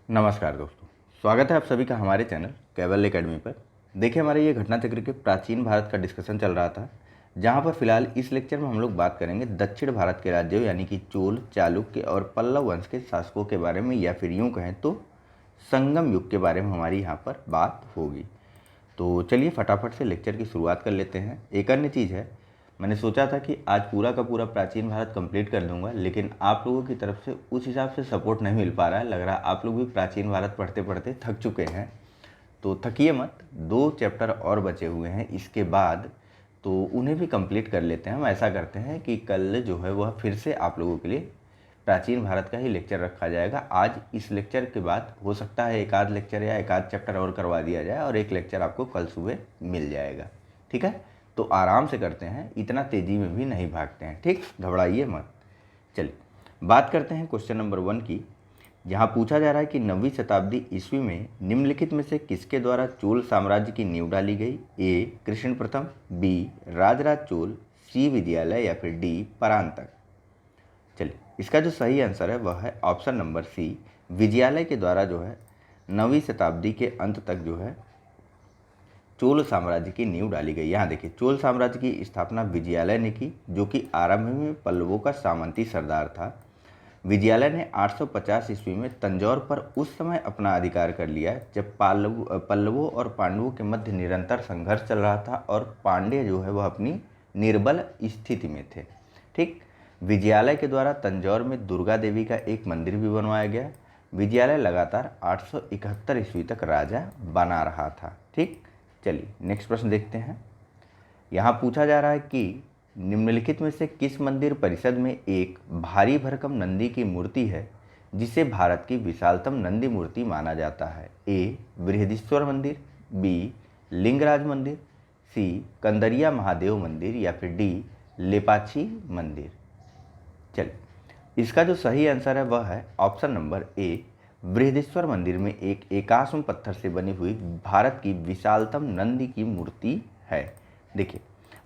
नमस्कार दोस्तों, स्वागत है आप सभी का हमारे चैनल केवल एकेडमी पर। देखिए, हमारे ये घटना चक्र के प्राचीन भारत का डिस्कशन चल रहा था, जहां पर फिलहाल इस लेक्चर में हम लोग बात करेंगे दक्षिण भारत के राज्यों यानी कि चोल, चालुक्य और पल्लव वंश के शासकों के बारे में, या फिर यूँ कहें तो संगम युग के बारे में हमारी यहाँ पर बात होगी। तो चलिए फटाफट से लेक्चर की शुरुआत कर लेते हैं। एक अन्य चीज़ है, मैंने सोचा था कि आज पूरा का पूरा प्राचीन भारत कंप्लीट कर दूंगा, लेकिन आप लोगों की तरफ से उस हिसाब से सपोर्ट नहीं मिल पा रहा है। लग रहा है आप लोग भी प्राचीन भारत पढ़ते पढ़ते थक चुके हैं। तो थकिए मत, 2 चैप्टर और बचे हुए हैं इसके बाद, तो उन्हें भी कंप्लीट कर लेते हैं। हम ऐसा करते हैं कि कल जो है वह फिर से आप लोगों के लिए प्राचीन भारत का ही लेक्चर रखा जाएगा। आज इस लेक्चर के बाद हो सकता है एक आध लेक्चर या एक आध चैप्टर और करवा दिया जाए, और एक लेक्चर आपको कल सुबह मिल जाएगा। ठीक है, तो आराम से करते हैं, इतना तेज़ी में भी नहीं भागते हैं। ठीक, घबराइए मत। चलिए बात करते हैं क्वेश्चन नंबर 1 की, जहाँ पूछा जा रहा है कि 9वीं शताब्दी ईस्वी में निम्नलिखित में से किसके द्वारा चोल साम्राज्य की नींव डाली गई? ए कृष्ण प्रथम, बी राजराज चोल, सी विजयालय, या फिर डी परांतक। चलिए, इसका जो सही आंसर है वह है ऑप्शन नंबर सी, विजयालय के द्वारा जो है 9वीं शताब्दी के अंत तक जो है चोल साम्राज्य की नींव डाली गई। यहाँ देखिए, चोल साम्राज्य की स्थापना विजयालय ने की, जो कि आरंभ में पल्लवों का सामंती सरदार था। विजयालय ने 850 ईस्वी में तंजौर पर उस समय अपना अधिकार कर लिया, जब पल्लवों और पांडवों के मध्य निरंतर संघर्ष चल रहा था और पांड्य जो है वह अपनी निर्बल स्थिति में थे। ठीक, विजयालय के द्वारा तंजौर में दुर्गा देवी का एक मंदिर भी बनवाया गया। विजयालय लगातार 871 ईस्वी तक राजा बना रहा था। ठीक, चलिए नेक्स्ट प्रश्न देखते हैं। यहाँ पूछा जा रहा है कि निम्नलिखित में से किस मंदिर परिषद में एक भारी भरकम नंदी की मूर्ति है, जिसे भारत की विशालतम नंदी मूर्ति माना जाता है? ए बृहदीश्वर मंदिर, बी लिंगराज मंदिर, सी कंदरिया महादेव मंदिर, या फिर डी लेपाक्षी मंदिर। चलिए, इसका जो सही आंसर है वह है ऑप्शन नंबर ए, बृहदेश्वर मंदिर में एक एकाश्म पत्थर से बनी हुई भारत की विशालतम नंदी की मूर्ति है। देखिए,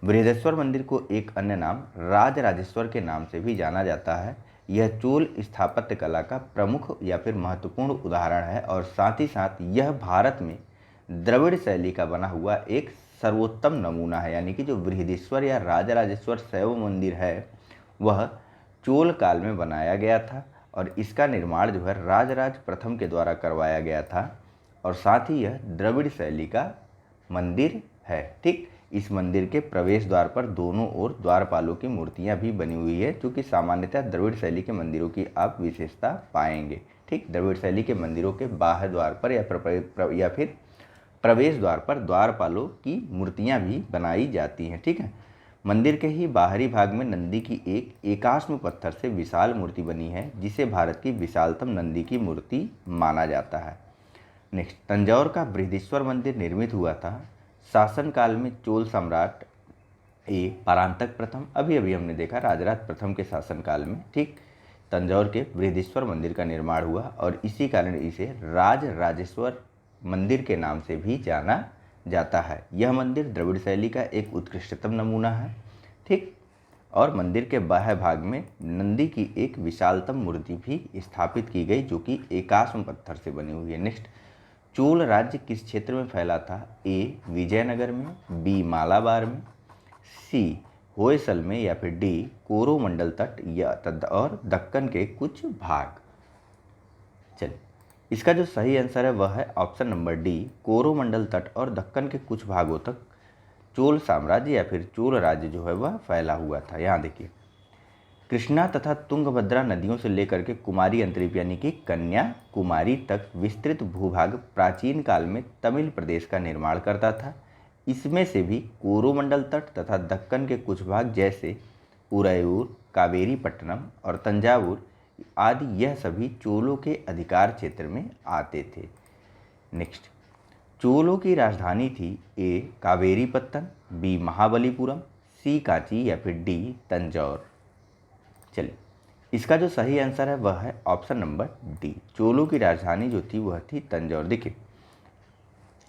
बृहदेश्वर मंदिर को एक अन्य नाम राजराजेश्वर के नाम से भी जाना जाता है। यह चोल स्थापत्य कला का प्रमुख या फिर महत्वपूर्ण उदाहरण है, और साथ ही साथ यह भारत में द्रविड़ शैली का बना हुआ एक सर्वोत्तम नमूना है। यानी कि जो बृहदेश्वर या राजराजेश्वर शैव मंदिर है वह चोल काल में बनाया गया था, और इसका निर्माण जो है राजराज प्रथम के द्वारा करवाया गया था, और साथ ही यह द्रविड़ शैली का मंदिर है। ठीक, इस मंदिर के प्रवेश द्वार पर दोनों ओर द्वारपालों की मूर्तियां भी बनी हुई है, जो कि सामान्यतः द्रविड़ शैली के मंदिरों की आप विशेषता पाएंगे। ठीक, द्रविड़ शैली के मंदिरों के बाहर द्वार पर या फिर प्रवेश द्वार पर द्वारपालों की मूर्तियां भी बनाई जाती हैं। ठीक है, मंदिर के ही बाहरी भाग में नंदी की एक एकाश्म पत्थर से विशाल मूर्ति बनी है, जिसे भारत की विशालतम नंदी की मूर्ति माना जाता है। नेक्स्ट, तंजौर का बृहदीश्वर मंदिर निर्मित हुआ था शासनकाल में चोल सम्राट ए परांतक प्रथम, अभी अभी हमने देखा राजराज प्रथम के शासनकाल में। ठीक, तंजौर के बृहदीश्वर मंदिर का निर्माण हुआ, और इसी कारण इसे राजराजेश्वर मंदिर के नाम से भी जाना जाता है। यह मंदिर द्रविड़ शैली का एक उत्कृष्टतम नमूना है। ठीक, और मंदिर के बाह्य भाग में नंदी की एक विशालतम मूर्ति भी स्थापित की गई, जो कि एकाश्म पत्थर से बनी हुई है। नेक्स्ट, चोल राज्य किस क्षेत्र में फैला था? ए विजयनगर में, बी मालाबार में, सी होयसल में, या फिर डी कोरोमंडल तट या और दक्कन के कुछ भाग। चलिए, इसका जो सही आंसर है वह है ऑप्शन नंबर डी, कोरोमंडल तट और दक्कन के कुछ भागों तक चोल साम्राज्य या फिर चोल राज्य जो है वह फैला हुआ था। यहाँ देखिए, कृष्णा तथा तुंगभद्रा नदियों से लेकर के कुमारी अंतरीप यानी कि कन्याकुमारी तक विस्तृत भूभाग प्राचीन काल में तमिल प्रदेश का निर्माण करता था। इसमें से भी कोरोमंडल तट तथा दक्कन के कुछ भाग जैसे उरैयूर, कावेरीपट्टनम और तंजावुर आदि, यह सभी चोलों के अधिकार क्षेत्र में आते थे। नेक्स्ट, चोलों की राजधानी थी ए कावेरीपत्तन, बी महाबलीपुरम, सी कांची, या फिर डी तंजौर। चलिए, इसका जो सही आंसर है वह है ऑप्शन नंबर डी, चोलों की राजधानी जो थी वह थी तंजौर। देखिए,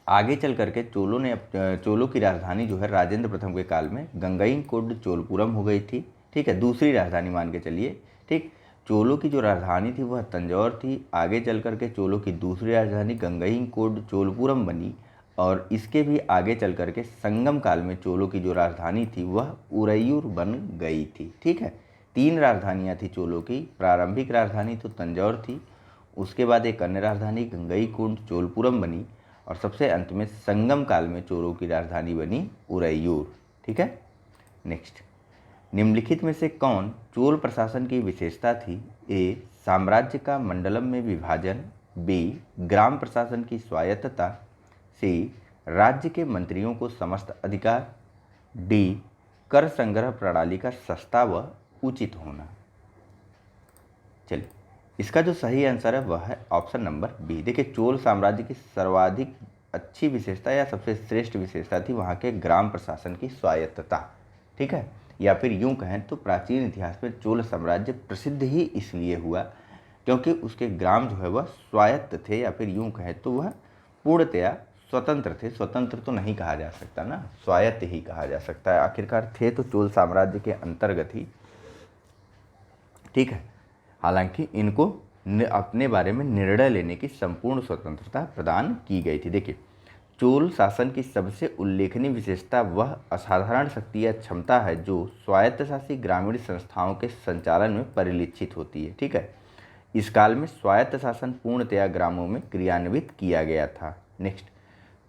आगे चल करके चोलों की राजधानी जो है राजेंद्र प्रथम के काल में गंगईकोंड चोलपुरम हो गई थी। ठीक है, दूसरी राजधानी मान के चलिए। ठीक, चोलों की जो राजधानी थी वह तंजौर थी। आगे चल करके चोलों की दूसरी राजधानी गंगईकोंड चोलपुरम बनी और इसके भी आगे चल करके संगम काल में चोलों की जो राजधानी थी वह उरैयूर बन गई थी। ठीक है, 3 राजधानियाँ थी चोलों की। प्रारंभिक राजधानी तो तंजौर थी, उसके बाद एक अन्य राजधानी गंगईकोंड चोलपुरम बनी और सबसे अंत में संगम काल में चोलों की राजधानी बनी उरैयूर। ठीक है। नेक्स्ट, निम्नलिखित में से कौन चोल प्रशासन की विशेषता थी? ए, साम्राज्य का मंडलम में विभाजन। बी, ग्राम प्रशासन की स्वायत्तता। सी, राज्य के मंत्रियों को समस्त अधिकार। डी, कर संग्रह प्रणाली का सस्ता व उचित होना। चलिए, इसका जो सही आंसर है वह है ऑप्शन नंबर बी। देखिए, चोल साम्राज्य की सर्वाधिक अच्छी विशेषता या सबसे श्रेष्ठ विशेषता थी वहाँ के ग्राम प्रशासन की स्वायत्तता। ठीक है, या फिर यूं कहें तो प्राचीन इतिहास में चोल साम्राज्य प्रसिद्ध ही इसलिए हुआ क्योंकि उसके ग्राम जो है वह स्वायत्त थे, या फिर यूं कहें तो वह पूर्णतया स्वतंत्र थे। स्वतंत्र तो नहीं कहा जा सकता ना, स्वायत्त ही कहा जा सकता है। आखिरकार थे तो चोल साम्राज्य के अंतर्गत ही। ठीक है, हालांकि इनको अपने बारे में निर्णय लेने की संपूर्ण स्वतंत्रता प्रदान की गई थी। देखिए, चोल शासन की सबसे उल्लेखनीय विशेषता वह असाधारण शक्ति या क्षमता है जो स्वायत्तशासी ग्रामीण संस्थाओं के संचालन में परिलक्षित होती है। ठीक है, इस काल में स्वायत्त शासन पूर्णतया ग्रामों में क्रियान्वित किया गया था। नेक्स्ट,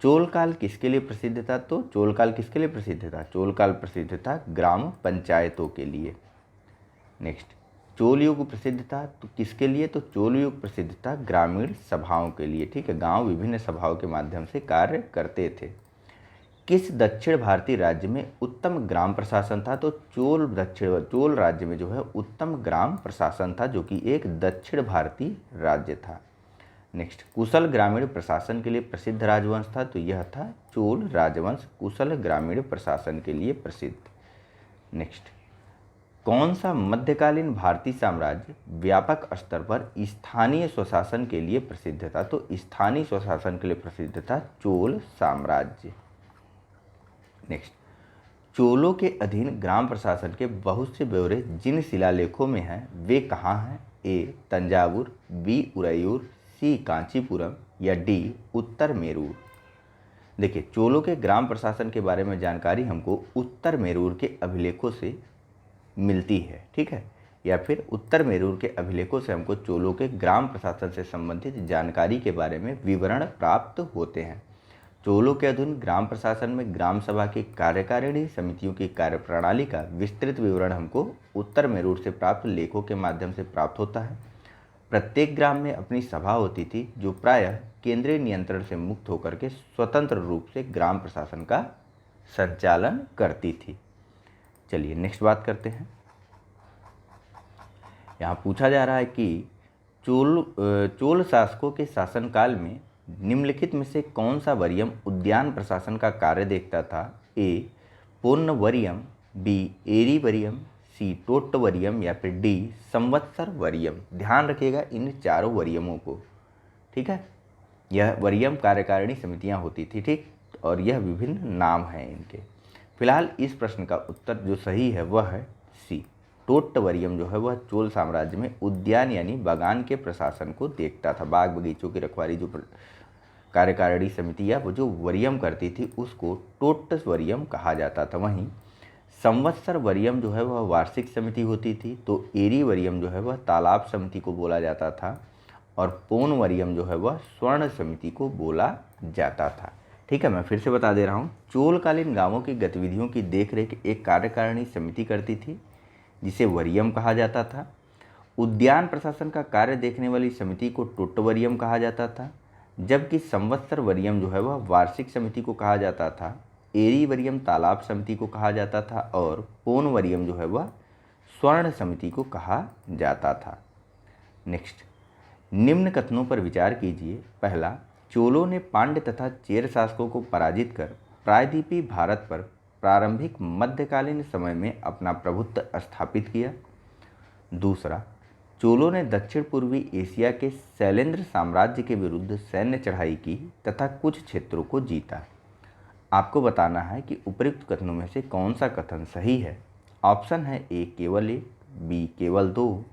चोल काल किसके लिए प्रसिद्ध था? तो चोल काल किसके लिए प्रसिद्ध था? चोल काल प्रसिद्ध था ग्राम पंचायतों के लिए। नेक्स्ट, चोल युग प्रसिद्ध था तो किसके लिए? तो चोल युग प्रसिद्ध था ग्रामीण सभाओं के लिए। ठीक है, गांव विभिन्न सभाओं के माध्यम से कार्य करते थे। किस दक्षिण भारतीय राज्य में उत्तम ग्राम प्रशासन था? तो चोल राज्य में जो है उत्तम ग्राम प्रशासन था, जो कि एक दक्षिण भारतीय राज्य था। नेक्स्ट, कुशल ग्रामीण प्रशासन के लिए प्रसिद्ध राजवंश था, तो यह था चोल राजवंश कुशल ग्रामीण प्रशासन के लिए प्रसिद्ध। नेक्स्ट, कौन सा मध्यकालीन भारतीय साम्राज्य व्यापक स्तर पर स्थानीय स्वशासन के लिए प्रसिद्ध था? तो स्थानीय स्वशासन के लिए प्रसिद्ध था चोल साम्राज्य। नेक्स्ट, चोलों के अधीन ग्राम प्रशासन के बहुत से ब्यौरे जिन शिलालेखों में हैं वे कहाँ हैं? ए, तंजावुर। बी, उरैयूर। सी, कांचीपुरम। या डी, उत्तर मेरूर। देखिए, चोलों के ग्राम प्रशासन के बारे में जानकारी हमको उत्तर मेरूर के अभिलेखों से मिलती है। ठीक है, या फिर उत्तर मेरूर के अभिलेखों से हमको चोलों के ग्राम प्रशासन से संबंधित जानकारी के बारे में विवरण प्राप्त होते हैं। चोलों के अधीन ग्राम प्रशासन में ग्राम सभा की कार्यकारिणी समितियों की कार्यप्रणाली का विस्तृत विवरण हमको उत्तर मेरूर से प्राप्त लेखों के माध्यम से प्राप्त होता है। प्रत्येक ग्राम में अपनी सभा होती थी जो प्रायः केंद्रीय नियंत्रण से मुक्त होकर के स्वतंत्र रूप से ग्राम प्रशासन का संचालन करती थी। चलिए नेक्स्ट करते हैं। यहाँ पूछा जा रहा है कि चोल शासकों के शासनकाल में निम्नलिखित में से कौन सा वरियम उद्यान प्रशासन का कार्य देखता था? ए, पूर्ण वरियम। बी, एरी वरियम। सी, टोट्ट वरियम। या फिर डी, संवत्सर वरियम। ध्यान रखिएगा इन चारों वरियमों को। ठीक है, यह वरियम कार्यकारिणी समितियां होती थी। ठीक, और यह विभिन्न नाम हैं इनके। फिलहाल इस प्रश्न का उत्तर जो सही है वह है सी, टोट्ट वरियम जो है वह चोल साम्राज्य में उद्यान यानी बागान के प्रशासन को देखता था। बाग बगीचों की रखवाली जो कार्यकारिणी समिति या वो जो वरियम करती थी उसको टोट्ट वरियम कहा जाता था। वहीं संवत्सर वरियम जो है वह वार्षिक समिति होती थी। तो एरी वरियम जो है वह तालाब समिति को बोला जाता था और पौन वरियम जो है वह स्वर्ण समिति को बोला जाता था। ठीक है, मैं फिर से बता दे रहा हूँ। चोलकालीन गांवों की गतिविधियों की देखरेख एक कार्यकारिणी समिति करती थी जिसे वरियम कहा जाता था। उद्यान प्रशासन का कार्य देखने वाली समिति को टोट्ट वरियम कहा जाता था, जबकि संवत्सर वरियम जो है वह वार्षिक समिति को कहा जाता था। एरी वरियम तालाब समिति को कहा जाता था और पौन वरियम जो है वह स्वर्ण समिति को कहा जाता था। नेक्स्ट, निम्न कथनों पर विचार कीजिए। पहला, चोलों ने पांड्य तथा चेर शासकों को पराजित कर प्रायद्वीपीय भारत पर प्रारंभिक मध्यकालीन समय में अपना प्रभुत्व स्थापित किया। दूसरा, चोलों ने दक्षिण पूर्वी एशिया के शैलेंद्र साम्राज्य के विरुद्ध सैन्य चढ़ाई की तथा कुछ क्षेत्रों को जीता। आपको बताना है कि उपयुक्त कथनों में से कौन सा कथन सही है। ऑप्शन है ए, केवल 1। बी, केवल 2।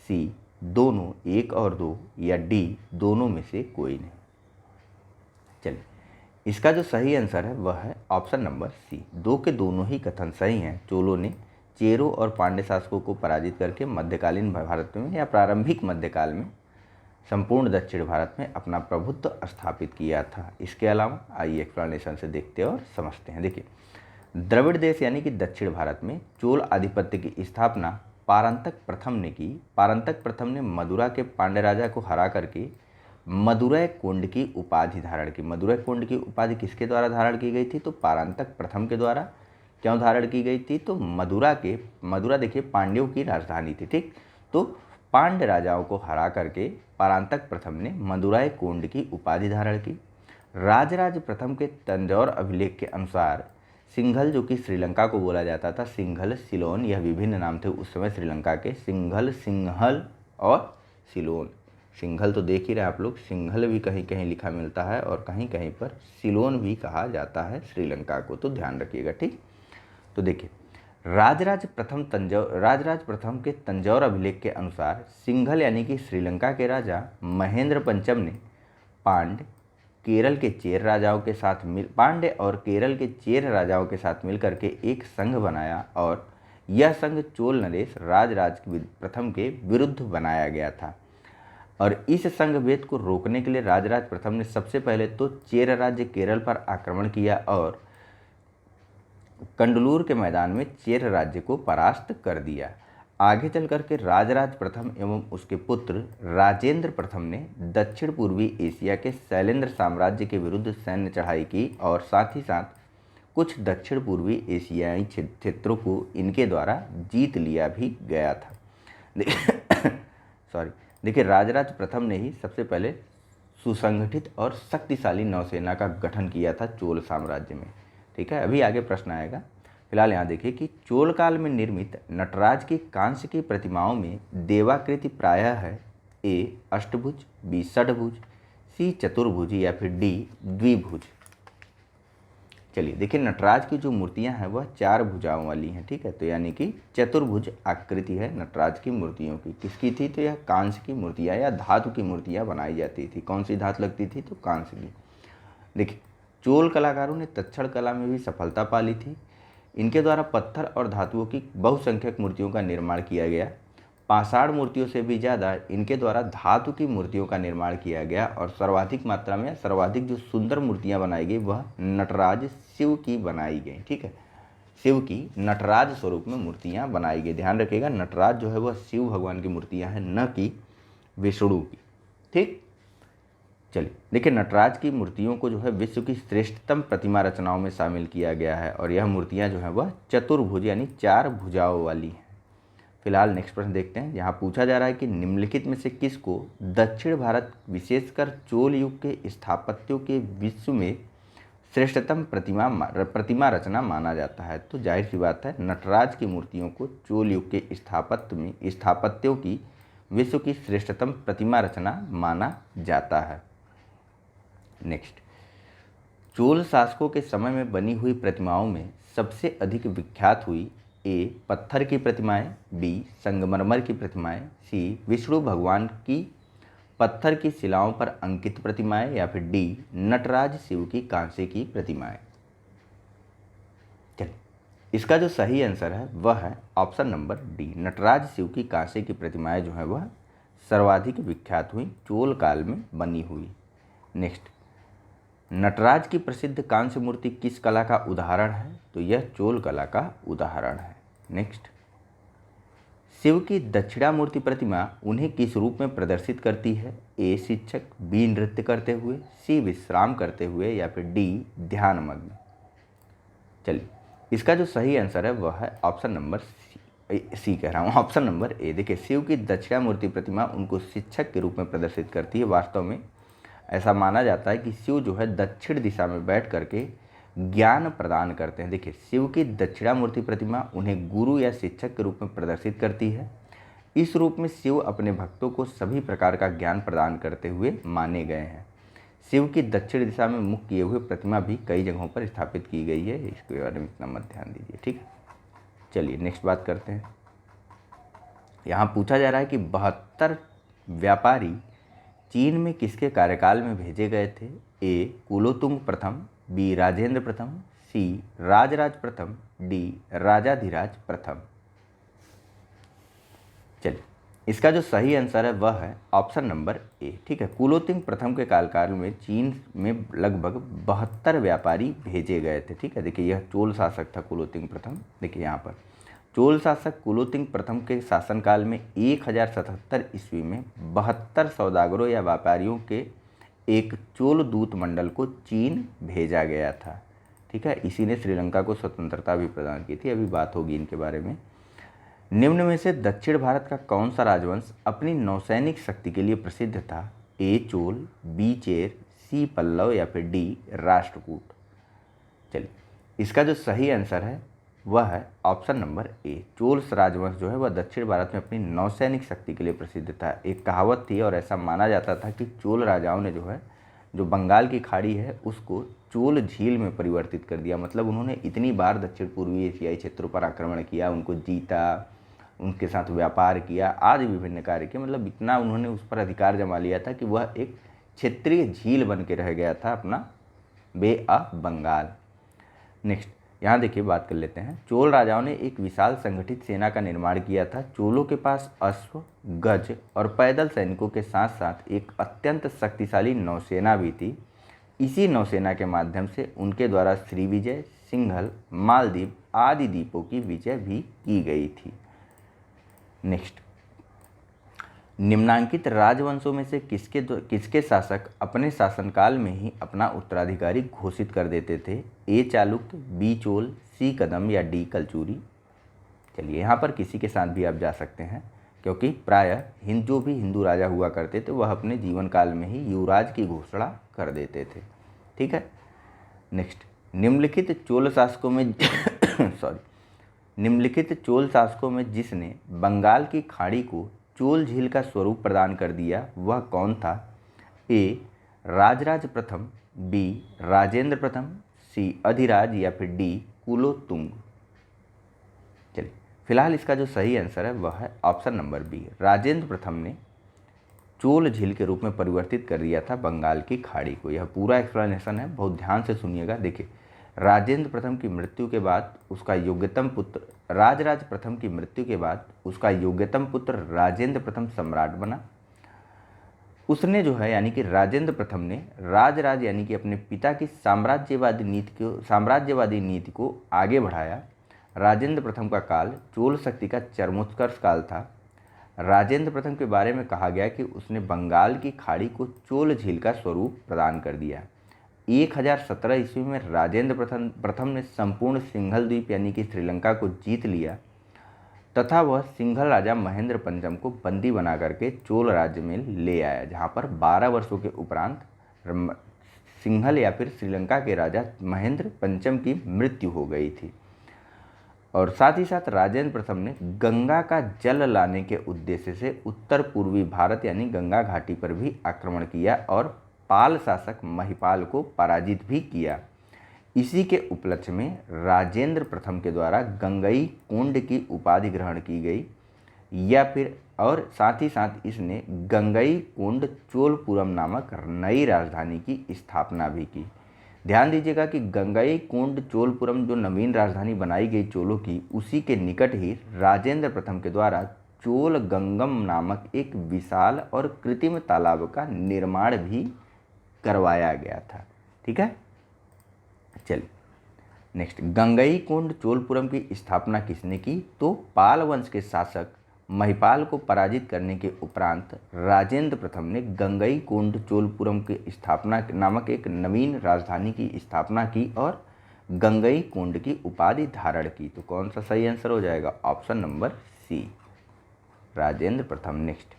सी दोनों, एक और दो, या डी दोनों में से कोई नहीं। चलिए, इसका जो सही आंसर है वह है ऑप्शन नंबर सी, दो के दोनों ही कथन सही हैं। चोलों ने चेरों और पांड्य शासकों को पराजित करके मध्यकालीन भारत में या प्रारंभिक मध्यकाल में संपूर्ण दक्षिण भारत में अपना प्रभुत्व स्थापित किया था। इसके अलावा आइए एक्सप्लेनेशन से देखते और समझते हैं। देखिए, द्रविड़ देश यानी कि दक्षिण भारत में चोल आधिपत्य की स्थापना पारंतक प्रथम ने की। पारंतक प्रथम ने मदुरा के पांड्य राजा को हरा करके मदुरै कुंड की उपाधि धारण की। मदुरै कुंड की उपाधि किसके द्वारा धारण की गई थी? तो पारंतक प्रथम के द्वारा। क्यों धारण की गई थी? तो मदुरा देखिए पांड्यों की राजधानी थी, ठीक। तो पांड्य राजाओं को हरा करके पारंतक प्रथम ने मदुरै कुंड की उपाधि धारण की। राजराज प्रथम के तंजौर अभिलेख के अनुसार सिंघल, जो कि श्रीलंका को बोला जाता था, सिंघल, सिलोन, यह विभिन्न नाम थे उस समय श्रीलंका के। सिंघल, सिंहल और सिलोन। सिंघल तो देख ही रहे आप लोग, सिंघल भी कहीं कहीं लिखा मिलता है और कहीं कहीं पर सिलोन भी कहा जाता है श्रीलंका को, तो ध्यान रखिएगा, ठीक। तो देखिए, राजराज प्रथम के तंजौर अभिलेख के अनुसार सिंघल यानी कि श्रीलंका के राजा महेंद्र पंचम ने पांड्य और केरल के चेर राजाओं के साथ मिलकर के एक संघ बनाया और यह संघ चोल नरेश राजराज प्रथम के विरुद्ध बनाया गया था। और इस संघ भेद को रोकने के लिए राजराज प्रथम ने सबसे पहले तो चेर राज्य केरल पर आक्रमण किया और कंडलूर के मैदान में चेर राज्य को परास्त कर दिया। आगे चल करके राजराज प्रथम एवं उसके पुत्र राजेंद्र प्रथम ने दक्षिण पूर्वी एशिया के शैलेंद्र साम्राज्य के विरुद्ध सैन्य चढ़ाई की और साथ ही साथ कुछ दक्षिण पूर्वी एशियाई क्षेत्रों को इनके द्वारा जीत लिया भी गया था। देखिए, राजराज प्रथम ने ही सबसे पहले सुसंगठित और शक्तिशाली नौसेना का गठन किया था चोल साम्राज्य में, ठीक है। अभी आगे प्रश्न आएगा। फिलहाल यहाँ देखिए कि चोल काल में निर्मित नटराज की कांस्य की प्रतिमाओं में देवाकृति प्रायः है ए अष्टभुज, बी षडभुज, सी चतुर्भुज या फिर डी द्विभुज। चलिए देखिए, नटराज की जो मूर्तियां हैं वह 4 भुजाओं वाली हैं, ठीक है। तो यानी कि चतुर्भुज आकृति है नटराज की मूर्तियों की। किसकी थी? तो यह कांस्य की मूर्तियाँ या धातु की मूर्तियाँ बनाई जाती थी। कौन सी धातु लगती थी? तो कांस्य की। देखिए, चोल कलाकारों ने तक्षण कला में भी सफलता पा ली थी। इनके द्वारा पत्थर और धातुओं की बहुसंख्यक मूर्तियों का निर्माण किया गया। पाषाण मूर्तियों से भी ज़्यादा इनके द्वारा धातु की मूर्तियों का निर्माण किया गया और सर्वाधिक मात्रा में सर्वाधिक जो सुंदर मूर्तियां बनाई गई वह नटराज शिव की बनाई गई, ठीक है। शिव की नटराज स्वरूप में मूर्तियां बनाई गई। ध्यान रखिएगा, नटराज जो है वह शिव भगवान की मूर्तियां हैं, न कि विष्णु की, ठीक। चलिए देखिए, नटराज की मूर्तियों को जो है विश्व की श्रेष्ठतम प्रतिमा रचनाओं में शामिल किया गया है और यह मूर्तियां जो हैं वह चतुर्भुज यानी 4 भुजाओं वाली हैं। फिलहाल नेक्स्ट प्रश्न देखते हैं। यहाँ पूछा जा रहा है कि निम्नलिखित में से किसको दक्षिण भारत विशेषकर चोल युग के स्थापत्यों के विश्व में श्रेष्ठतम प्रतिमा रचना माना जाता है? तो जाहिर सी बात है, नटराज की मूर्तियों को चोल युग के स्थापत्यों की विश्व की श्रेष्ठतम प्रतिमा रचना माना जाता है। नेक्स्ट, चोल शासकों के समय में बनी हुई प्रतिमाओं में सबसे अधिक विख्यात हुई ए पत्थर की प्रतिमाएं, बी संगमरमर की प्रतिमाएं, सी विष्णु भगवान की पत्थर की शिलाओं पर अंकित प्रतिमाएं या फिर डी नटराज शिव की कांसे की प्रतिमाएं। चलिए, इसका जो सही आंसर है वह है option number D, Nataraja Shiva की कांसे की प्रतिमाएं जो है वह सर्वाधिक विख्यात हुई, चोल काल में बनी हुई। नेक्स्ट, नटराज की प्रसिद्ध कांस्य मूर्ति किस कला का उदाहरण है? तो यह चोल कला का उदाहरण है। नेक्स्ट, शिव की दक्षिणामूर्ति प्रतिमा उन्हें किस रूप में प्रदर्शित करती है? ए शिक्षक, बी नृत्य करते हुए, सी विश्राम करते हुए या फिर डी ध्यानमग्न। चलिए, इसका जो सही आंसर है वह है option number option number A. देखिए, शिव की दक्षिणामूर्ति प्रतिमा उनको शिक्षक के रूप में प्रदर्शित करती है। वास्तव में ऐसा माना जाता है कि शिव जो है दक्षिण दिशा में बैठ करके ज्ञान प्रदान करते हैं। देखिए, शिव की दक्षिणामूर्ति प्रतिमा उन्हें गुरु या शिक्षक के रूप में प्रदर्शित करती है। इस रूप में शिव अपने भक्तों को सभी प्रकार का ज्ञान प्रदान करते हुए माने गए हैं। शिव की दक्षिण दिशा में मुख किए हुए प्रतिमा भी कई जगहों पर स्थापित की गई है, इसके बारे में इतना मत ध्यान दीजिए, ठीक है। चलिए नेक्स्ट बात करते हैं। यहाँ पूछा जा रहा है कि 72 व्यापारी चीन में किसके कार्यकाल में भेजे गए थे? ए कुलोतुंग प्रथम, बी राजेंद्र प्रथम, सी राजराज प्रथम, डी राजाधिराज प्रथम। चलिए, इसका जो सही आंसर है वह है ऑप्शन नंबर ए। ठीक है, कुलोतुंग प्रथम के कालकाल में चीन में लगभग 72 व्यापारी भेजे गए थे। ठीक है, देखिए यह चोल शासक था कुलोतुंग प्रथम। देखिए यहाँ पर चोल शासक कुलोतुंग प्रथम के शासनकाल में 1077 ईस्वी में 72 सौदागरों या व्यापारियों के एक चोल दूत मंडल को चीन भेजा गया था। ठीक है, इसी ने श्रीलंका को स्वतंत्रता भी प्रदान की थी, अभी बात होगी इनके बारे में। निम्न में से दक्षिण भारत का कौन सा राजवंश अपनी नौसैनिक शक्ति के लिए प्रसिद्ध था? ए चोल, बी चेर, सी पल्लव या फिर डी राष्ट्रकूट। चलिए, इसका जो सही आंसर है वह है ऑप्शन नंबर ए। चोल राजवंश जो है वह दक्षिण भारत में अपनी नौसैनिक शक्ति के लिए प्रसिद्ध था। एक कहावत थी और ऐसा माना जाता था कि चोल राजाओं ने जो है जो बंगाल की खाड़ी है उसको चोल झील में परिवर्तित कर दिया। मतलब उन्होंने इतनी बार दक्षिण पूर्वी एशियाई क्षेत्रों पर आक्रमण किया, उनको जीता, उनके साथ व्यापार किया, आदि विभिन्न कार्य किए। मतलब इतना उन्होंने उस पर अधिकार जमा लिया था कि वह एक क्षेत्रीय झील बन के रह गया था, अपना बे ऑफ बंगाल। नेक्स्ट, यहाँ देखिए बात कर लेते हैं। चोल राजाओं ने एक विशाल संगठित सेना का निर्माण किया था। चोलों के पास अश्व, गज और पैदल सैनिकों के साथ साथ एक अत्यंत शक्तिशाली नौसेना भी थी। इसी नौसेना के माध्यम से उनके द्वारा श्रीविजय, सिंघल, मालदीव आदि द्वीपों की विजय भी की गई थी। नेक्स्ट, निम्नांकित राजवंशों में से किसके शासक अपने शासनकाल में ही अपना उत्तराधिकारी घोषित कर देते थे? ए चालुक्य, बी चोल, सी कदम या डी कलचुरी। चलिए, यहाँ पर किसी के साथ भी आप जा सकते हैं, क्योंकि प्रायः जो भी हिंदू राजा हुआ करते थे वह अपने जीवन काल में ही युवराज की घोषणा कर देते थे। ठीक है। नेक्स्ट, निम्नलिखित चोल शासकों में निम्नलिखित चोल शासकों में जिसने बंगाल की खाड़ी को चोल झील का स्वरूप प्रदान कर दिया वह कौन था? ए राजराज प्रथम, बी राजेंद्र प्रथम, सी अधिराज या फिर डी कुलोतुंग। चलिए, फिलहाल इसका जो सही आंसर है वह है ऑप्शन नंबर बी। राजेंद्र प्रथम ने चोल झील के रूप में परिवर्तित कर दिया था बंगाल की खाड़ी को। यह पूरा एक्सप्लेनेशन है, बहुत ध्यान से सुनिएगा। देखिए, राजेंद्र प्रथम की मृत्यु के बाद उसका योग्यतम पुत्र राजराज प्रथम की मृत्यु के बाद उसका योग्यतम पुत्र राजेंद्र प्रथम सम्राट बना। उसने जो है यानी कि राजेंद्र प्रथम ने राजराज यानी कि अपने पिता की साम्राज्यवादी नीति को आगे बढ़ाया। राजेंद्र प्रथम का काल चोल शक्ति का चरमोत्कर्ष काल था। राजेंद्र प्रथम के बारे में कहा गया कि उसने बंगाल की खाड़ी को चोल झील का स्वरूप प्रदान कर दिया। 1017 ईस्वी में राजेंद्र प्रथम ने संपूर्ण सिंघल द्वीप यानी कि श्रीलंका को जीत लिया तथा वह सिंघल राजा महेंद्र पंचम को बंदी बना करके चोल राज्य में ले आया, जहाँ पर 12 वर्षों के उपरांत सिंघल या फिर श्रीलंका के राजा महेंद्र पंचम की मृत्यु हो गई थी। और साथ ही साथ राजेंद्र प्रथम ने गंगा का जल लाने के उद्देश्य से उत्तर पूर्वी भारत यानी गंगा घाटी पर भी आक्रमण किया और पाल शासक महिपाल को पराजित भी किया। इसी के उपलक्ष्य में राजेंद्र प्रथम के द्वारा गंगई कोंड की उपाधि ग्रहण की गई या फिर और साथ ही साथ इसने गंगई कोंड चोलपुरम नामक नई राजधानी की स्थापना भी की। ध्यान दीजिएगा कि गंगई कोंड चोलपुरम जो नवीन राजधानी बनाई गई चोलों की, उसी के निकट ही राजेंद्र प्रथम के द्वारा चोल गंगम नामक एक विशाल और कृत्रिम तालाब का निर्माण भी करवाया गया था। ठीक है, चलिए नेक्स्ट, गंगई कोंड चोलपुरम की स्थापना किसने की? तो पाल वंश के शासक महिपाल को पराजित करने के उपरांत राजेंद्र प्रथम ने गंगई कोंड चोलपुरम की स्थापना नामक एक नवीन राजधानी की स्थापना की और गंगई कोंड की उपाधि धारण की। तो कौन सा सही आंसर हो जाएगा? ऑप्शन नंबर सी, राजेंद्र प्रथम। नेक्स्ट,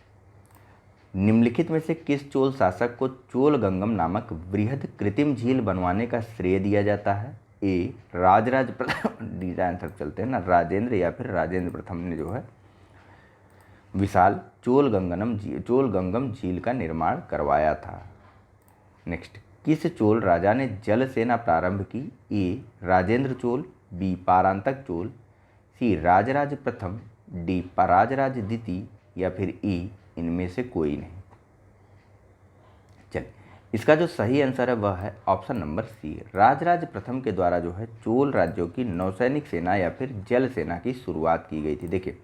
निम्नलिखित में से किस चोल शासक को चोल गंगम नामक वृहद कृत्रिम झील बनवाने का श्रेय दिया जाता है? ए राजराज प्रथम, डी आंसर चलते हैं ना, राजेंद्र या फिर राजेंद्र प्रथम ने जो है विशाल चोल गंगम झील का निर्माण करवाया था। नेक्स्ट, किस चोल राजा ने जल सेना प्रारंभ की? ए राजेंद्र चोल, बी पारांतक चोल, सी राजराज प्रथम डी पराजराज द्वितीय या फिर ई इनमें से कोई नहीं। चलिए, इसका जो सही आंसर है वह है ऑप्शन नंबर सी। राजराज प्रथम के द्वारा जो है चोल राज्यों की नौसैनिक सेना या फिर जल सेना की शुरुआत की गई थी। देखिए,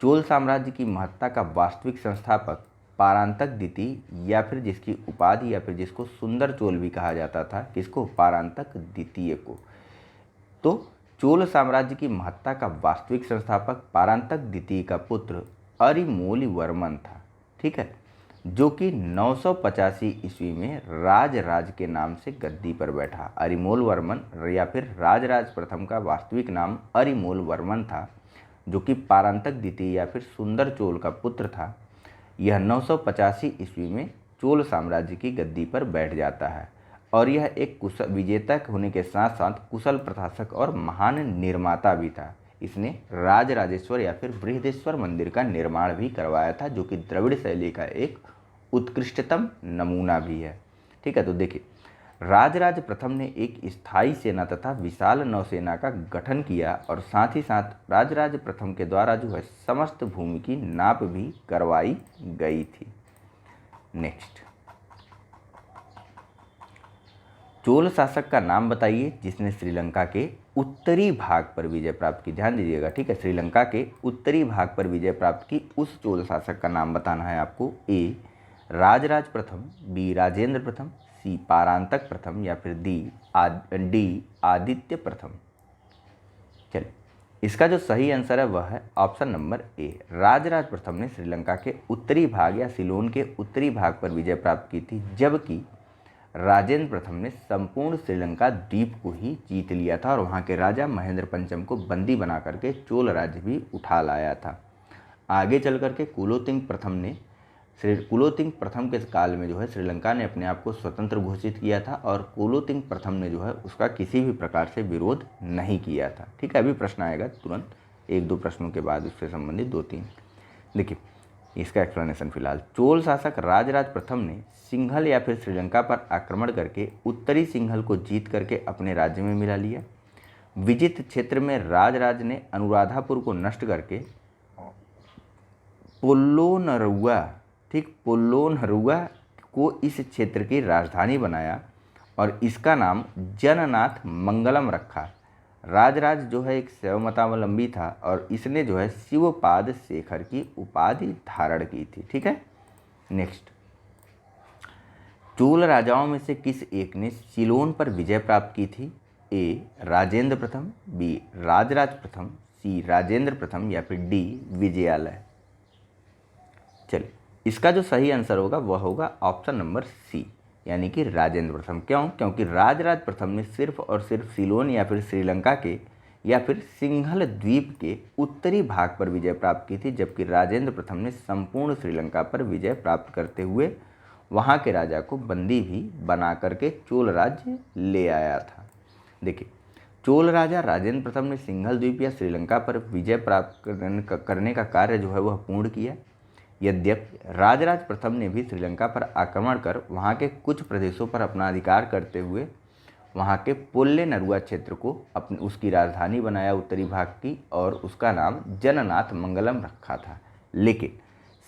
चोल साम्राज्य की महत्ता का वास्तविक संस्थापक पारांतक द्वितीय या फिर जिसकी उपाधि या फिर जिसको सुंदर चोल भी कहा जाता था, किसको? पारांतक द्वितीय को। तो चोल साम्राज्य की महत्ता का वास्तविक संस्थापक पारांतक द्वितीय का पुत्र अरिमोलिवर्मन था, ठीक है, जो कि 985 ईस्वी में राजराज के नाम से गद्दी पर बैठा। अरिमोलवर्मन या फिर राजराज प्रथम का वास्तविक नाम अरिमोलवर्मन था, जो कि पारांतक द्वितीय या फिर सुंदर चोल का पुत्र था। यह 985 ईस्वी में चोल साम्राज्य की गद्दी पर बैठ जाता है और यह एक कुशल विजेता होने के साथ साथ कुशल प्रशासक और महान निर्माता भी था। इसने राजराजेश्वर या फिर बृहदेश्वर मंदिर का निर्माण भी करवाया था, जो कि द्रविड़ शैली का एक उत्कृष्टतम नमूना भी है, ठीक है। तो देखिए, राजराज प्रथम ने एक स्थायी सेना तथा विशाल नौसेना का गठन किया और साथ ही साथ राजराज प्रथम के द्वारा जो है समस्त भूमि की नाप भी करवाई गई थी। नेक्स्ट, चोल शासक का नाम बताइए जिसने श्रीलंका के उत्तरी भाग पर विजय प्राप्त की। ध्यान दीजिएगा, ठीक है, श्रीलंका के उत्तरी भाग पर विजय प्राप्त की उस चोल शासक का नाम बताना है आपको। ए राजराज प्रथम, बी राजेंद्र प्रथम, सी पारांतक प्रथम या फिर डी आदित्य प्रथम। चलिए, इसका जो सही आंसर है वह है ऑप्शन नंबर ए। राजराज प्रथम ने श्रीलंका के उत्तरी भाग या सिलोन के उत्तरी भाग पर विजय प्राप्त की थी, जबकि राजेंद्र प्रथम ने संपूर्ण श्रीलंका द्वीप को ही जीत लिया था और वहाँ के राजा महेंद्र पंचम को बंदी बना करके चोल राज्य भी उठा लाया था। आगे चल करके कुलोतिंग प्रथम के काल में जो है श्रीलंका ने अपने आप को स्वतंत्र घोषित किया था और कुलोतिंग प्रथम ने जो है उसका किसी भी प्रकार से विरोध नहीं किया था, ठीक है। अभी प्रश्न आएगा तुरंत, एक दो प्रश्नों के बाद उससे संबंधित दो तीन। देखिए, इसका एक्सप्लेनेशन फिलहाल। चोल शासक राजराज प्रथम ने सिंघल या फिर श्रीलंका पर आक्रमण करके उत्तरी सिंघल को जीत करके अपने राज्य में मिला लिया। विजित क्षेत्र में राजराज ने अनुराधापुर को नष्ट करके पोल्लोनरुआ को इस क्षेत्र की राजधानी बनाया और इसका नाम जननाथ मंगलम रखा। राजराज जो है एक शैव मतावलंबी था और इसने जो है शिवपाद शेखर की उपाधि धारण की थी, ठीक है। नेक्स्ट, चोल राजाओं में से किस एक ने सिलोन पर विजय प्राप्त की थी? ए राजेंद्र प्रथम, बी राजराज प्रथम, सी राजेंद्र प्रथम या फिर डी विजयालय। चलिए, इसका जो सही आंसर होगा वह होगा ऑप्शन नंबर सी, यानी कि राजेंद्र प्रथम। क्यों? क्योंकि राजराज प्रथम ने सिर्फ और सिर्फ सिलोन या फिर श्रीलंका के या फिर सिंघल द्वीप के उत्तरी भाग पर विजय प्राप्त की थी, जबकि राजेंद्र प्रथम ने संपूर्ण श्रीलंका पर विजय प्राप्त करते हुए वहाँ के राजा को बंदी भी बना करके चोल राज्य ले आया था। देखिए, चोल राजा राजेंद्र प्रथम ने सिंघल द्वीप या श्रीलंका पर विजय प्राप्त करने का कार्य जो है वह पूर्ण किया। यद्यपि राजराज प्रथम ने भी श्रीलंका पर आक्रमण कर वहाँ के कुछ प्रदेशों पर अपना अधिकार करते हुए वहाँ के पोल्लेनरुआ क्षेत्र को उसकी राजधानी बनाया उत्तरी भाग की और उसका नाम जननाथ मंगलम रखा था, लेकिन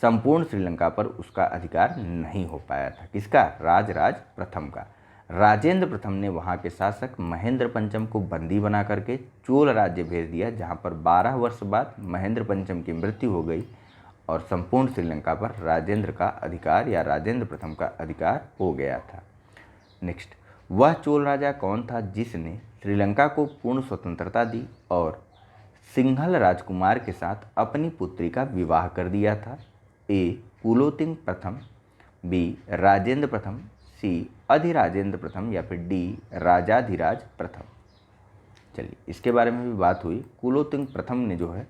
संपूर्ण श्रीलंका पर उसका अधिकार नहीं हो पाया था। किसका? राजराज प्रथम का। राजेंद्र प्रथम ने वहाँ के शासक महेंद्र पंचम को बंदी बना करके चोल राज्य भेज दिया, जहाँ पर 12 वर्ष बाद महेंद्र पंचम की मृत्यु हो गई और संपूर्ण श्रीलंका पर राजेंद्र का अधिकार या राजेंद्र प्रथम का अधिकार हो गया था। नेक्स्ट, वह चोल राजा कौन था जिसने श्रीलंका को पूर्ण स्वतंत्रता दी और सिंघल राजकुमार के साथ अपनी पुत्री का विवाह कर दिया था? ए कुलोतिंग प्रथम, बी राजेंद्र प्रथम, सी अधिराजेंद्र प्रथम या फिर डी राजाधिराज प्रथम। चलिए, इसके बारे में भी बात हुई। कुलोतिंग प्रथम ने जो है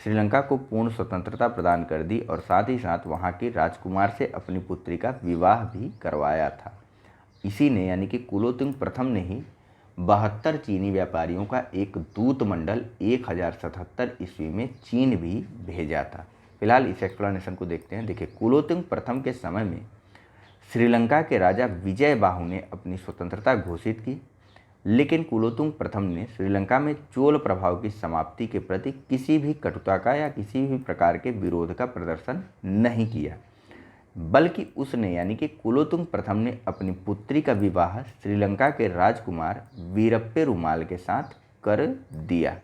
श्रीलंका को पूर्ण स्वतंत्रता प्रदान कर दी और साथ ही साथ वहाँ के राजकुमार से अपनी पुत्री का विवाह भी करवाया था। इसी ने यानी कि कुलोतिंग प्रथम ने ही 72 चीनी व्यापारियों का एक दूत मंडल 1077 ईस्वी में चीन भी भेजा था। फिलहाल इस एक्सप्लेनेशन को देखते हैं। देखिए, कुलोतिंग प्रथम के समय में श्रीलंका के राजा विजय बाहु ने अपनी स्वतंत्रता घोषित की। लेकिन कुलोतुंग प्रथम ने श्रीलंका में चोल प्रभाव की समाप्ति के प्रति किसी भी कटुता का या किसी भी प्रकार के विरोध का प्रदर्शन नहीं किया, बल्कि उसने यानी कि कुलोतुंग प्रथम ने अपनी पुत्री का विवाह श्रीलंका के राजकुमार वीरप्पे रुमाल के साथ कर दिया।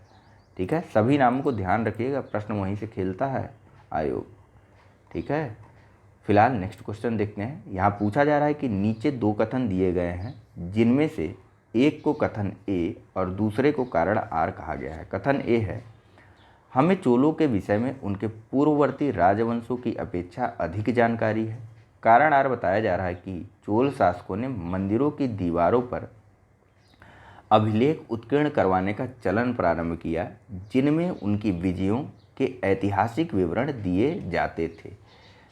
ठीक है, सभी नामों को ध्यान रखिएगा, प्रश्न वहीं से खेलता है आयोग। ठीक है, फिलहाल नेक्स्ट क्वेश्चन देखते हैं। यहाँ पूछा जा रहा है कि नीचे दो कथन दिए गए हैं, जिनमें से एक को कथन ए और दूसरे को कारण आर कहा गया है। कथन ए है, हमें चोलों के विषय में उनके पूर्ववर्ती राजवंशों की अपेक्षा अधिक जानकारी है। कारण आर बताया जा रहा है कि चोल शासकों ने मंदिरों की दीवारों पर अभिलेख उत्कीर्ण करवाने का चलन प्रारंभ किया, जिनमें उनकी विजयों के ऐतिहासिक विवरण दिए जाते थे।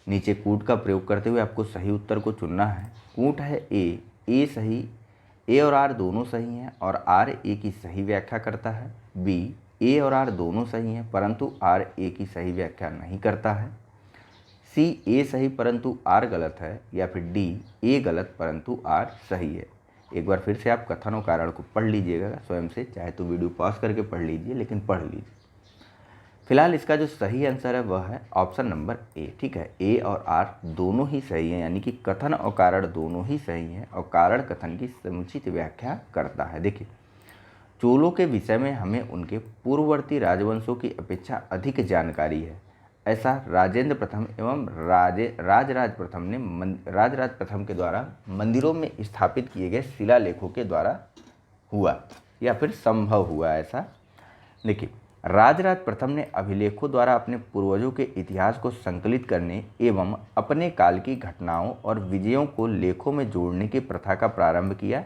नीचे कूट का प्रयोग करते हुए आपको सही उत्तर को चुनना है। कूट है ए सही, ए और आर दोनों सही हैं और आर ए की सही व्याख्या करता है। बी, ए और आर दोनों सही हैं परंतु आर ए की सही व्याख्या नहीं करता है। सी, ए सही परंतु आर गलत है, या फिर डी, ए गलत परंतु आर सही है। एक बार फिर से आप कथन और कारण को पढ़ लीजिएगा स्वयं से, चाहे तो वीडियो पॉज करके पढ़ लीजिए, लेकिन पढ़ लीजिए। फिलहाल इसका जो सही आंसर है वह है ऑप्शन नंबर ए। ठीक है, ए और आर दोनों ही सही हैं, यानी कि कथन और कारण दोनों ही सही हैं और कारण कथन की समुचित व्याख्या करता है। देखिए, चोलों के विषय में हमें उनके पूर्ववर्ती राजवंशों की अपेक्षा अधिक जानकारी है, ऐसा राजेंद्र प्रथम एवं राजराज प्रथम के द्वारा मंदिरों में स्थापित किए गए शिलालेखों के द्वारा हुआ या फिर संभव हुआ। ऐसा देखिए, राजराज प्रथम ने अभिलेखों द्वारा अपने पूर्वजों के इतिहास को संकलित करने एवं अपने काल की घटनाओं और विजयों को लेखों में जोड़ने की प्रथा का प्रारंभ किया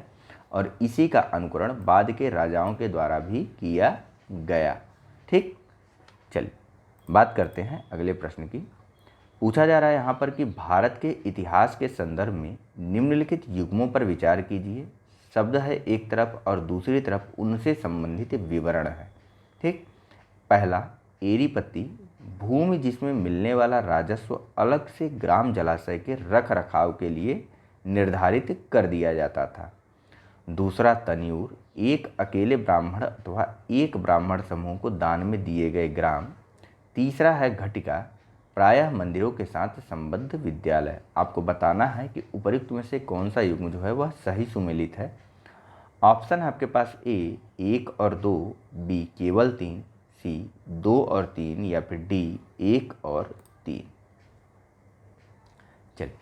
और इसी का अनुकरण बाद के राजाओं के द्वारा भी किया गया। ठीक, चलिए बात करते हैं अगले प्रश्न की। पूछा जा रहा है यहाँ पर कि भारत के इतिहास के संदर्भ में निम्नलिखित युग्मों पर विचार कीजिए। शब्द है एक तरफ और दूसरी तरफ उनसे संबंधित विवरण है। ठीक, पहला, एरीपत्ती, भूमि जिसमें मिलने वाला राजस्व अलग से ग्राम जलाशय के रख रखाव के लिए निर्धारित कर दिया जाता था। दूसरा, तनियूर, एक अकेले ब्राह्मण अथवा एक ब्राह्मण समूह को दान में दिए गए ग्राम। तीसरा है घटिका, प्रायः मंदिरों के साथ संबद्ध विद्यालय। आपको बताना है कि उपयुक्त में से कौन सा युग्म जो है वह सही सुमेलित है। ऑप्शन है आपके पास ए 1 और 2, बी केवल 3, सी 2 और 3, या फिर डी 1 और 3। चलिए,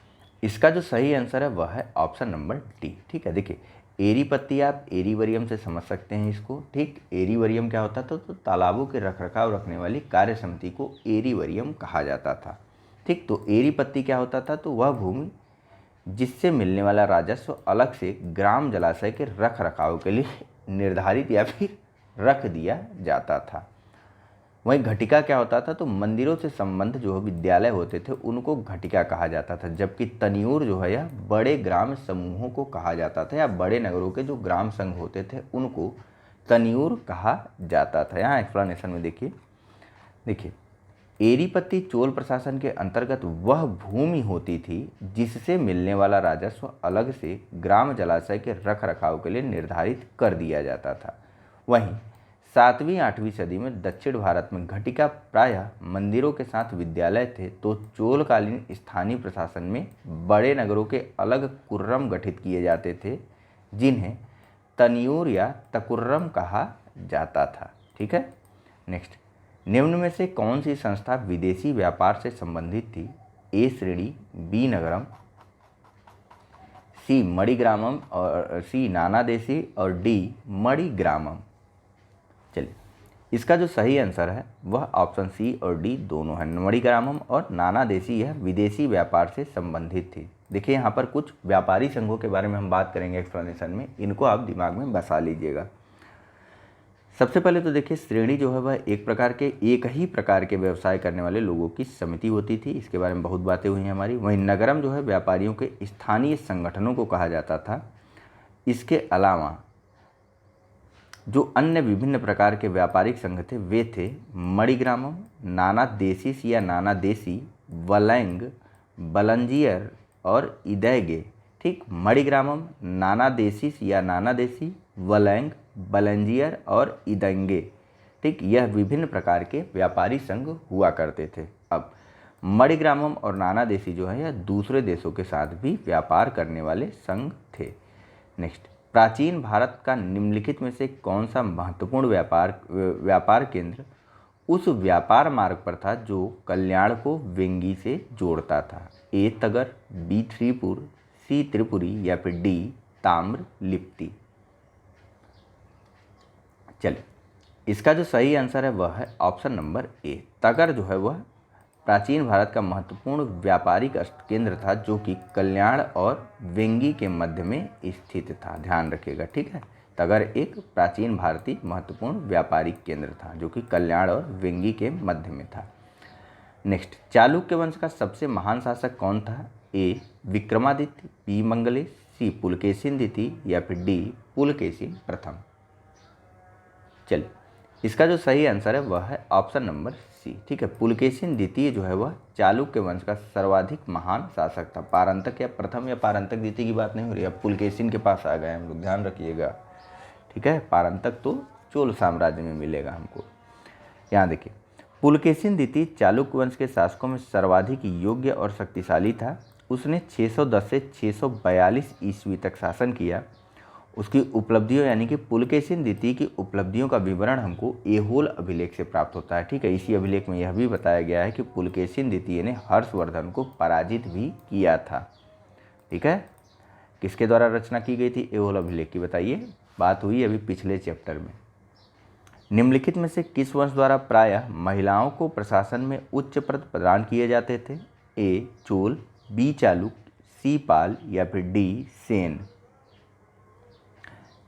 इसका जो सही आंसर है वह है ऑप्शन नंबर डी। ठीक है, देखिए, एरीपत्ती आप एरीवरियम से समझ सकते हैं इसको। ठीक, एरीवरियम क्या होता था, तो तालाबों के रखरखाव रखने वाली कार्य समिति को एरीवरियम कहा जाता था। ठीक, तो एरीपत्ती क्या होता था, तो वह भूमि जिससे मिलने वाला राजस्व अलग से ग्राम जलाशय के रख रखाव के लिए निर्धारित या फिर रख दिया जाता था। वहीं घटिका क्या होता था, तो मंदिरों से संबंध जो विद्यालय होते थे उनको घटिका कहा जाता था, जबकि तनियूर जो है यह बड़े ग्राम समूहों को कहा जाता था, या बड़े नगरों के जो ग्राम संघ होते थे उनको तनियूर कहा जाता था। यहाँ एक्सप्लेनेशन में देखिए, एरीपत्ती चोल प्रशासन के अंतर्गत वह भूमि होती थी जिससे मिलने वाला राजस्व अलग से ग्राम जलाशय के रख रखाव के लिए निर्धारित कर दिया जाता था। वहीं 7वीं 8वीं सदी में दक्षिण भारत में घटिका प्रायः मंदिरों के साथ विद्यालय थे, तो चोलकालीन स्थानीय प्रशासन में बड़े नगरों के अलग कुर्रम गठित किए जाते थे, जिन्हें तनियूर या तकुर्रम कहा जाता था। ठीक है, नेक्स्ट, निम्न में से कौन सी संस्था विदेशी व्यापार से संबंधित थी? ए श्रेणी, बी नगरम, सी मणिग्रामम और सी नानादेशी और डी मणिग्रामम। चलिए, इसका जो सही आंसर है वह ऑप्शन सी और डी दोनों है। मणिग्रामम और नानादेशी यह विदेशी व्यापार से संबंधित थी। देखिए, यहाँ पर कुछ व्यापारी संघों के बारे में हम बात करेंगे एक्सप्लेनेशन में, इनको आप दिमाग में बसा लीजिएगा। सबसे पहले तो देखिए, श्रेणी जो है वह एक ही प्रकार के व्यवसाय करने वाले लोगों की समिति होती थी, इसके बारे में बहुत बातें हुई हैं हमारी। वहीं नगरम जो है व्यापारियों के स्थानीय संगठनों को कहा जाता था। इसके अलावा जो अन्य विभिन्न प्रकार के व्यापारिक संघ थे वे थे मणिग्रामम, नानादेशीस या नानादेशी, वलैंग, बलंजियर और इदैगे। ठीक, मणिग्रामम, नानादेशीस या नानादेशी, वलैंग, बलंजियर और इदंगे। ठीक, यह विभिन्न प्रकार के व्यापारी संघ हुआ करते थे। अब मणिग्रामम और नाना देशी जो है यह दूसरे देशों के साथ भी व्यापार करने वाले संघ थे। नेक्स्ट, प्राचीन भारत का निम्नलिखित में से कौन सा महत्वपूर्ण व्यापार केंद्र उस व्यापार मार्ग पर था जो कल्याण को वेंगी से जोड़ता था? ए तगर, बी श्रीपुर, सी त्रिपुरी या फिर डी ताम्र लिप्ति। चलिए, इसका जो सही आंसर है वह है ऑप्शन नंबर ए। तगर जो है वह प्राचीन भारत का महत्वपूर्ण व्यापारिक केंद्र था जो कि कल्याण और वेंगी के मध्य में स्थित था। ध्यान रखिएगा, ठीक है। तगर एक प्राचीन भारतीय महत्वपूर्ण व्यापारिक केंद्र था जो कि कल्याण और वेंगी के मध्य में था। नेक्स्ट, चालुक्य वंश का सबसे महान शासक कौन था? ए विक्रमादित्य, बी मंगलेश, सी पुलकेशिन द्वितीय या फिर डी पुलकेशिन प्रथम। चलिए, इसका जो सही आंसर है वह है ऑप्शन नंबर सी। ठीक है, पुलकेशिन द्वितीय जो है वह चालुक्य वंश का सर्वाधिक महान शासक था। पारंतक या प्रथम या पारंतक द्वितीय की बात नहीं हो रही है, अब पुलकेशिन के पास आ गए हम लोग, ध्यान रखिएगा। ठीक है, पारंतक तो चोल साम्राज्य में मिलेगा हमको। यहाँ देखिए, पुलकेशिन द्वितीय चालुक्य वंश के शासकों में सर्वाधिक योग्य और शक्तिशाली था। उसने 610 से 642 ईस्वी तक शासन किया। उसकी उपलब्धियों यानी कि पुलकेशिन द्वितीय की उपलब्धियों का विवरण हमको ऐहोल अभिलेख से प्राप्त होता है। ठीक है, इसी अभिलेख में यह भी बताया गया है कि पुलकेशिन द्वितीय ने हर्षवर्धन को पराजित भी किया था। ठीक है, किसके द्वारा रचना की गई थी ऐहोल अभिलेख की? बताइए, बात हुई अभी पिछले चैप्टर में। निम्नलिखित में से किस वंश द्वारा प्रायः महिलाओं को प्रशासन में उच्च पद प्रदान किए जाते थे? ए चोल, बी चालुक्य, सी पाल या फिर डी सेन।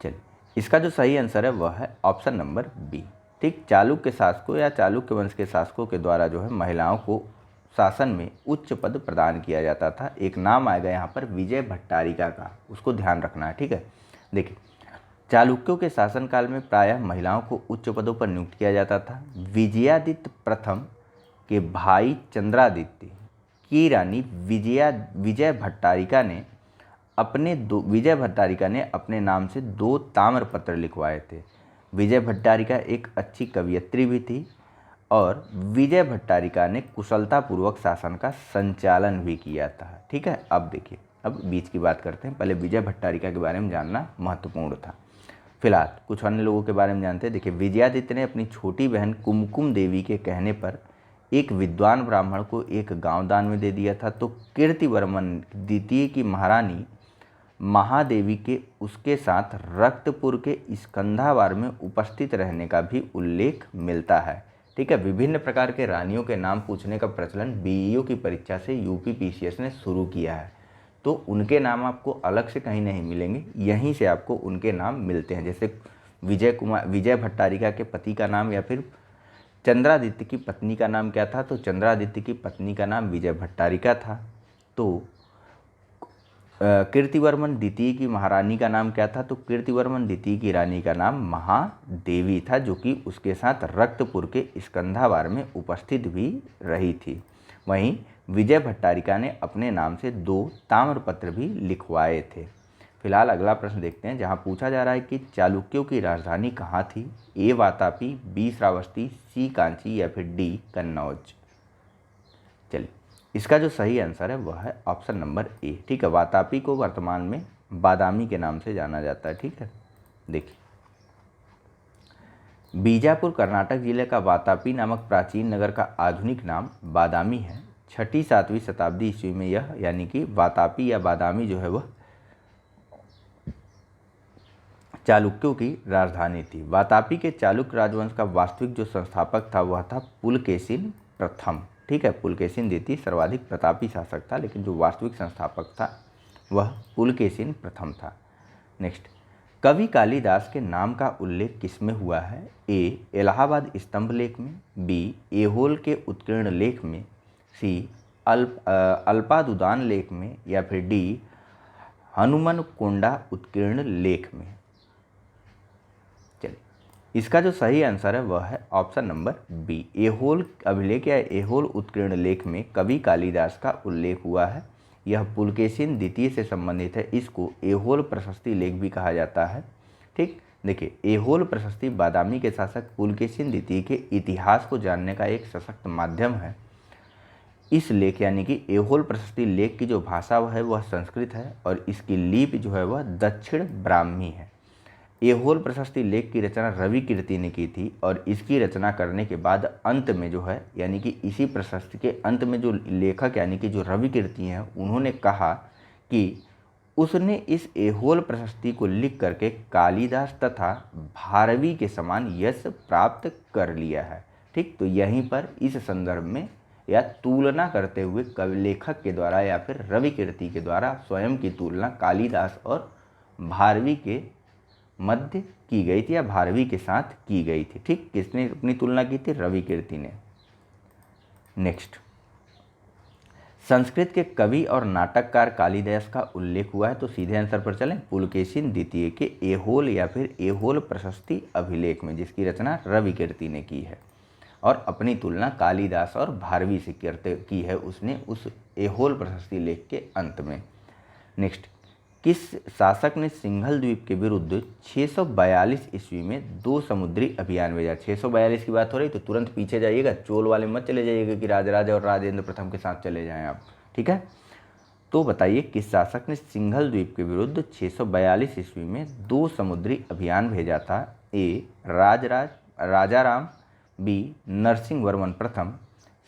चलिए, इसका जो सही आंसर है वह है ऑप्शन नंबर बी। ठीक, चालुक्य शासकों या चालुक्य वंश के शासकों के द्वारा जो है महिलाओं को शासन में उच्च पद प्रदान किया जाता था। एक नाम आएगा यहाँ पर विजय भट्टारिका का, उसको ध्यान रखना है। ठीक है, देखिए, चालुक्यों के शासनकाल में प्रायः महिलाओं को उच्च पदों पर नियुक्त किया जाता था। विजयादित्य प्रथम के भाई चंद्रादित्य की रानी विजय भट्टारिका ने अपने नाम से 2 ताम्रपत्र लिखवाए थे। विजय भट्टारिका एक अच्छी कवयित्री भी थी और विजय भट्टारिका ने कुशलतापूर्वक शासन का संचालन भी किया था। ठीक है, अब देखिए, अब बीच की बात करते हैं। पहले विजय भट्टारिका के बारे में जानना महत्वपूर्ण था। फिलहाल कुछ अन्य लोगों के बारे में जानते हैं। देखिए, विजयादित्य ने अपनी छोटी बहन कुमकुम देवी के कहने पर एक विद्वान ब्राह्मण को एक गांव दान में दे दिया था। तो कीर्तिवर्मन द्वितीय की महारानी महादेवी के उसके साथ रक्तपुर के स्कंधावार में उपस्थित रहने का भी उल्लेख मिलता है। ठीक है, विभिन्न प्रकार के रानियों के नाम पूछने का प्रचलन बीईओ की परीक्षा से यूपीपीसीएस ने शुरू किया है। तो उनके नाम आपको अलग से कहीं नहीं मिलेंगे, यहीं से आपको उनके नाम मिलते हैं। जैसे विजय भट्टारिका के पति का नाम या फिर चंद्रादित्य की पत्नी का नाम क्या था? तो चंद्रादित्य की पत्नी का नाम विजय भट्टारिका था। तो कीर्तिवर्मन द्वितीय की महारानी का नाम क्या था? तो कीर्तिवर्मन द्वितीय की रानी का नाम महादेवी था, जो कि उसके साथ रक्तपुर के स्कंधावार में उपस्थित भी रही थी। वहीं विजय भट्टारिका ने अपने नाम से 2 ताम्रपत्र भी लिखवाए थे। फिलहाल अगला प्रश्न देखते हैं, जहां पूछा जा रहा है कि चालुक्यों की राजधानी कहाँ थी? ए वातापी, बी श्रावस्ती, सी कांची या फिर डी कन्नौज। चलिए, इसका जो सही आंसर है वह है ऑप्शन नंबर ए। ठीक है, वातापी को वर्तमान में बादामी के नाम से जाना जाता है। ठीक है, देखिए, बीजापुर कर्नाटक जिले का वातापी नामक प्राचीन नगर का आधुनिक नाम बादामी है। 6वीं-7वीं शताब्दी ईस्वी में यह यानी कि वातापी या बादामी जो है वह चालुक्यों की राजधानी थी। वातापी के चालुक्य राजवंश का वास्तविक जो संस्थापक था वह था पुलकेशिन प्रथम। ठीक है, पुलकेशिन द्वितीय सर्वाधिक प्रतापी शासक था, लेकिन जो वास्तविक संस्थापक था वह पुलकेशिन प्रथम था। नेक्स्ट, कवि कालिदास के नाम का उल्लेख किसमें हुआ है? ए इलाहाबाद स्तंभ लेख में, बी ऐहोल के उत्कीर्ण लेख में, सी अल्पादुदान लेख में या फिर डी हनुमन कोंडा उत्कीर्ण लेख में। चलिए, इसका जो सही आंसर है वह है ऑप्शन नंबर बी। ऐहोल अभिलेख या ऐहोल उत्कीर्ण लेख में कवि कालिदास का उल्लेख हुआ है। यह पुलकेशिन द्वितीय से संबंधित है। इसको ऐहोल प्रशस्ति लेख भी कहा जाता है। ठीक, देखिए ऐहोल प्रशस्ति बादामी के शासक पुलकेशिन द्वितीय के इतिहास को जानने का एक सशक्त माध्यम है। इस लेख यानी कि ऐहोल प्रशस्ति लेख की जो भाषा है वह संस्कृत है और इसकी लिपि जो है वह दक्षिण ब्राह्मी है। ऐहोल प्रशस्ति लेख की रचना रवि कीर्ति ने की थी और इसकी रचना करने के बाद अंत में जो है यानी कि इसी प्रशस्ति के अंत में जो लेखक यानी कि जो रवि कीर्ति हैं उन्होंने कहा कि उसने इस ऐहोल प्रशस्ति को लिख करके कालिदास तथा भारवी के समान यश प्राप्त कर लिया है। ठीक, तो यहीं पर इस संदर्भ में या तुलना करते हुए कवि लेखक के द्वारा या फिर रवि कीर्ति के द्वारा स्वयं की तुलना कालिदास और भारवी के मध्य की गई थी या भारवी के साथ की गई थी। ठीक, किसने अपनी तुलना की थी? रवि कीर्ति ने। नेक्स्ट, संस्कृत के कवि और नाटककार कालिदास का उल्लेख हुआ है, तो सीधे आंसर पर चलें, पुलकेशिन द्वितीय के ऐहोल या फिर ऐहोल प्रशस्ति अभिलेख में, जिसकी रचना रवि कीर्ति ने की है और अपनी तुलना कालिदास और भारवी से की है उसने उस ऐहोल प्रशस्ति लेख के अंत में। नेक्स्ट, किस शासक ने सिंघल द्वीप के विरुद्ध 642 ईस्वी में 2 समुद्री अभियान भेजा? 642 की बात हो रही तो तुरंत पीछे जाइएगा, चोल वाले मत चले जाइएगा कि राजराज और राजेंद्र प्रथम के साथ चले जाएं आप। ठीक है, तो बताइए किस शासक ने सिंघल द्वीप के विरुद्ध 642 ईस्वी में 2 समुद्री अभियान भेजा था? ए राजाराम, बी नरसिंह वर्मन प्रथम,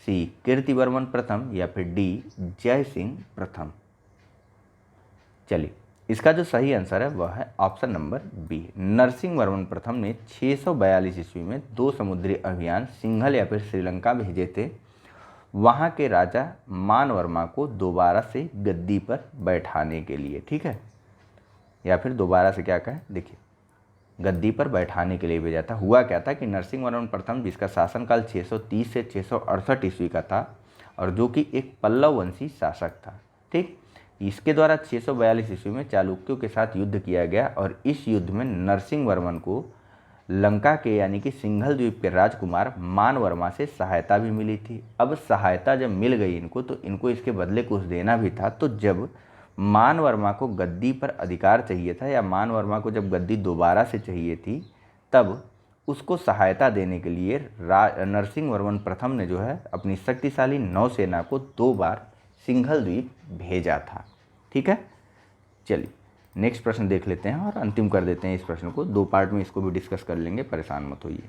सी कीर्तिवर्मन प्रथम या फिर डी जय सिंह प्रथम। चलिए, इसका जो सही आंसर है वह है option number B, Narasimha Varman प्रथम ने 642 ईस्वी में 2 समुद्री अभियान सिंघल या फिर श्रीलंका भेजे थे, वहाँ के राजा मानवर्मा को दोबारा से गद्दी पर बैठाने के लिए। ठीक है, या फिर दोबारा से क्या कहें, देखिए गद्दी पर बैठाने के लिए भेजा था। हुआ क्या था कि नरसिंह वर्मन प्रथम, जिसका शासनकाल 630 से 668 ईस्वी का था और जो कि एक पल्लव वंशी शासक था। ठीक, इसके द्वारा 642 ईस्वी में चालुक्यों के साथ युद्ध किया गया और इस युद्ध में नरसिंह वर्मन को लंका के यानी कि सिंघल द्वीप के राजकुमार मानवर्मा से सहायता भी मिली थी। अब सहायता जब मिल गई इनको तो इनको इसके बदले कुछ देना भी था। तो जब मानवर्मा को गद्दी पर अधिकार चाहिए था या मानवर्मा को जब गद्दी दोबारा से चाहिए थी, तब उसको सहायता देने के लिए नरसिंह वर्मन प्रथम ने जो है अपनी शक्तिशाली नौसेना को 2 बार सिंघल द्वीप भेजा था। ठीक है, चलिए नेक्स्ट प्रश्न देख लेते हैं और अंतिम कर देते हैं इस प्रश्न को। 2 पार्ट में इसको भी डिस्कस कर लेंगे, परेशान मत होइए।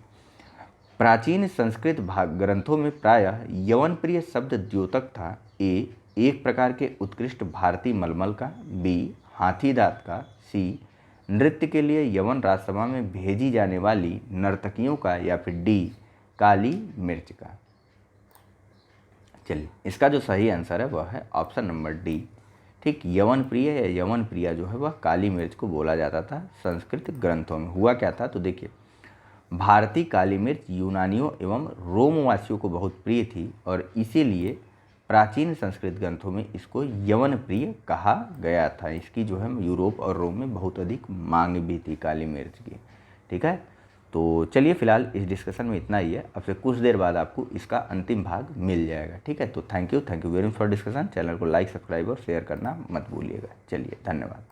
प्राचीन संस्कृत ग्रंथों में प्रायः यवन प्रिय शब्द द्योतक था। ए एक प्रकार के उत्कृष्ट भारतीय मलमल का, बी हाथी दांत का, सी नृत्य के लिए यवन राजसभा में भेजी जाने वाली नर्तकियों का या फिर डी काली मिर्च का। चलिए, इसका जो सही आंसर है वह है ऑप्शन नंबर डी। ठीक, यवन प्रिय या यवन प्रिया जो है वह काली मिर्च को बोला जाता था संस्कृत ग्रंथों में। हुआ क्या था, तो देखिए भारतीय काली मिर्च यूनानियों एवं रोमवासियों को बहुत प्रिय थी और इसीलिए प्राचीन संस्कृत ग्रंथों में इसको यवन प्रिय कहा गया था। इसकी जो है यूरोप और रोम में बहुत अधिक मांग भी थी काली मिर्च की। ठीक है, तो चलिए फिलहाल इस डिस्कशन में इतना ही है। अब से कुछ देर बाद आपको इसका अंतिम भाग मिल जाएगा। ठीक है, तो thank you very much for discussion. Channel को लाइक, सब्सक्राइब और शेयर करना मत भूलिएगा। चलिए, धन्यवाद।